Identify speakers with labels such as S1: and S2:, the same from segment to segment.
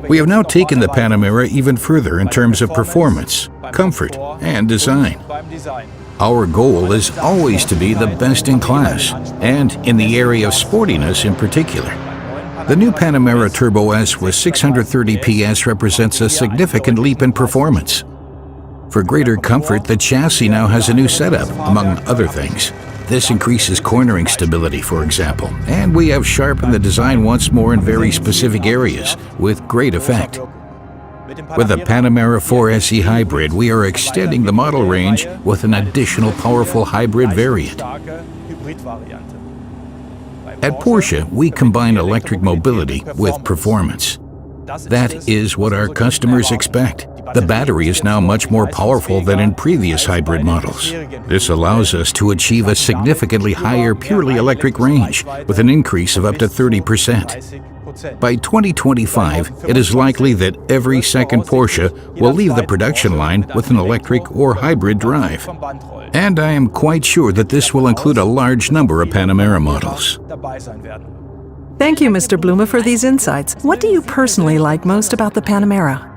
S1: We have now taken the Panamera even further in terms of performance, comfort, and design. Our goal is always to be the best in class, and in the area of sportiness in particular. The new Panamera Turbo S with 630 PS represents a significant leap in performance. For greater comfort, the chassis now has a new setup, among other things. This increases cornering stability, for example, and we have sharpened the design once more in very specific areas, with great effect. With the Panamera 4 SE Hybrid, we are extending the model range with an additional powerful hybrid variant. At Porsche, we combine electric mobility with performance. That is what our customers expect. The battery is now much more powerful than in previous hybrid models. This allows us to achieve a significantly higher purely electric range, with an increase of up to 30%. By 2025, it is likely that every second Porsche will leave the production line with an electric or hybrid drive. And I am quite sure that this will include a large number of Panamera models.
S2: Thank you, Mr. Blume, for these insights. What do you personally like most about the Panamera?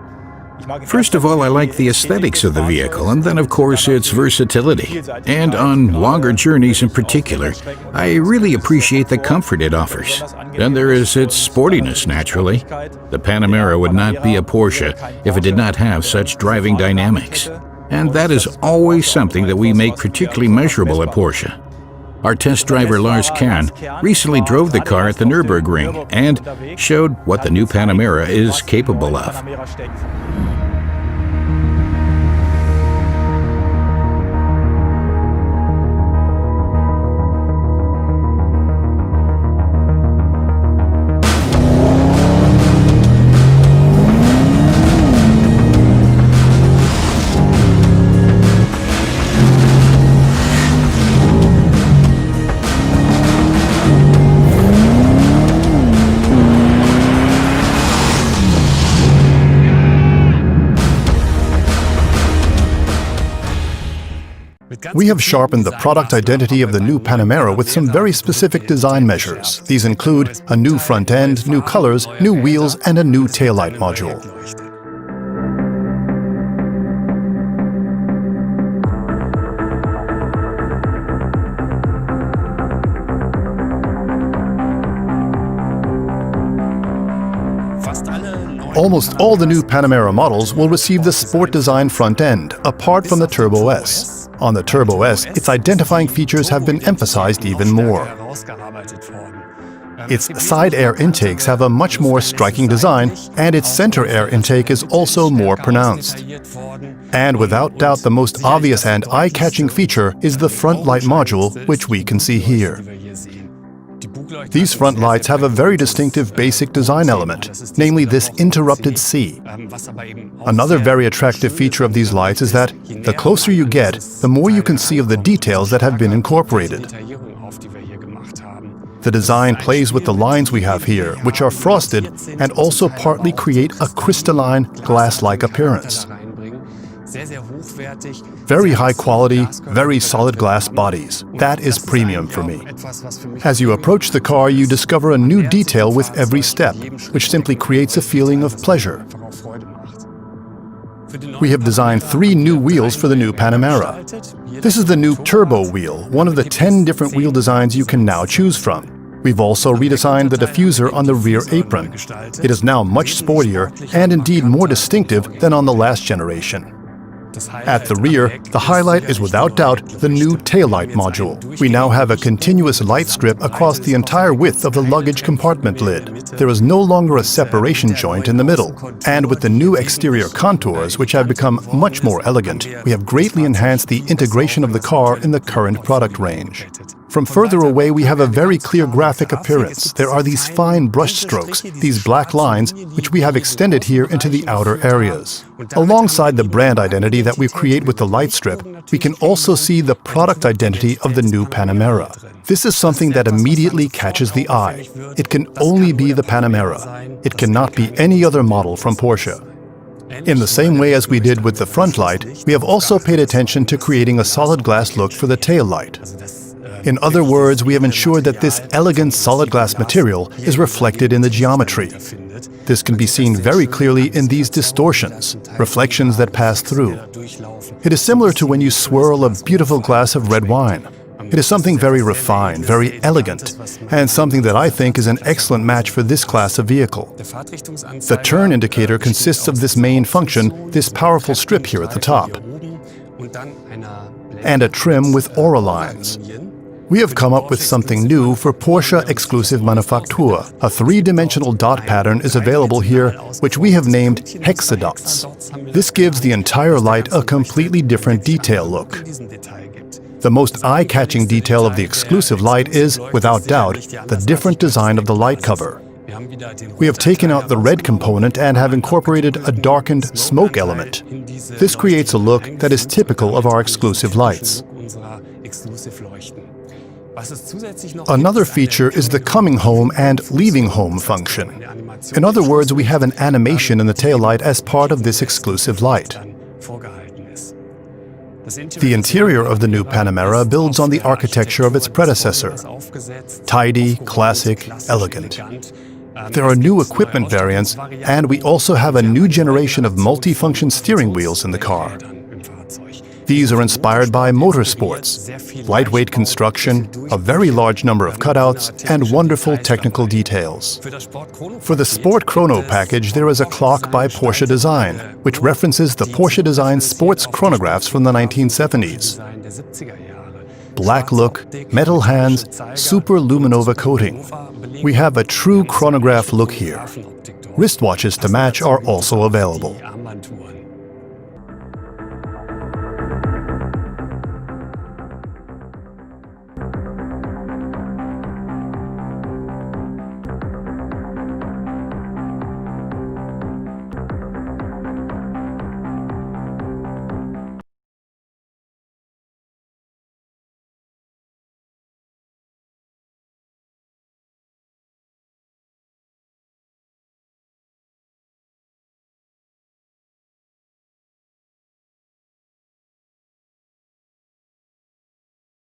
S1: First of all, I like the aesthetics of the vehicle, and then of course its versatility. And on longer journeys in particular, I really appreciate the comfort it offers. Then there is its sportiness, naturally. The Panamera would not be a Porsche if it did not have such driving dynamics. And that is always something that we make particularly measurable at Porsche. Our test driver Lars Kern recently drove the car at the Nürburgring and showed what the new Panamera is capable of.
S3: We have sharpened the product identity of the new Panamera with some very specific design measures. These include a new front end, new colors, new wheels, and a new taillight module. Almost all the new Panamera models will receive the sport design front end, apart from the Turbo S. On the Turbo S, its identifying features have been emphasized even more. Its side air intakes have a much more striking design, and its center air intake is also more pronounced. And without doubt, the most obvious and eye-catching feature is the front light module, which we can see here. These front lights have a very distinctive basic design element, namely this interrupted C. Another very attractive feature of these lights is that the closer you get, the more you can see of the details that have been incorporated. The design plays with the lines we have here, which are frosted and also partly create a crystalline, glass-like appearance. Very high quality, very solid glass bodies. That is premium for me. As you approach the car, you discover a new detail with every step, which simply creates a feeling of pleasure. We have designed 3 new wheels for the new Panamera. This is the new Turbo wheel, one of the 10 different wheel designs you can now choose from. We've also redesigned the diffuser on the rear apron. It is now much sportier and indeed more distinctive than on the last generation. At the rear, the highlight is without doubt the new taillight module. We now have a continuous light strip across the entire width of the luggage compartment lid. There is no longer a separation joint in the middle. And with the new exterior contours, which have become much more elegant, we have greatly enhanced the integration of the car in the current product range. From further away, we have a very clear graphic appearance. There are these fine brush strokes, these black lines, which we have extended here into the outer areas. Alongside the brand identity that we create with the light strip, we can also see the product identity of the new Panamera. This is something that immediately catches the eye. It can only be the Panamera. It cannot be any other model from Porsche. In the same way as we did with the front light, we have also paid attention to creating a solid glass look for the tail light. In other words, we have ensured that this elegant solid glass material is reflected in the geometry. This can be seen very clearly in these distortions, reflections that pass through. It is similar to when you swirl a beautiful glass of red wine. It is something very refined, very elegant, and something that I think is an excellent match for this class of vehicle. The turn indicator consists of this main function, this powerful strip here at the top, and a trim with aura lines. We have come up with something new for Porsche Exclusive Manufaktur. A three-dimensional dot pattern is available here, which we have named hexadots. This gives the entire light a completely different detail look. The most eye-catching detail of the exclusive light is, without doubt, the different design of the light cover. We have taken out the red component and have incorporated a darkened smoke element. This creates a look that is typical of our exclusive lights. Another feature is the coming home and leaving home function. In other words, we have an animation in the taillight as part of this exclusive light. The interior of the new Panamera builds on the architecture of its predecessor. Tidy, classic, elegant. There are new equipment variants, and we also have a new generation of multi-function steering wheels in the car. These are inspired by motorsports, lightweight construction, a very large number of cutouts, and wonderful technical details. For the Sport Chrono package, there is a clock by Porsche Design, which references the Porsche Design sports chronographs from the 1970s. Black look, metal hands, super luminova coating. We have a true chronograph look here. Wristwatches to match are also available.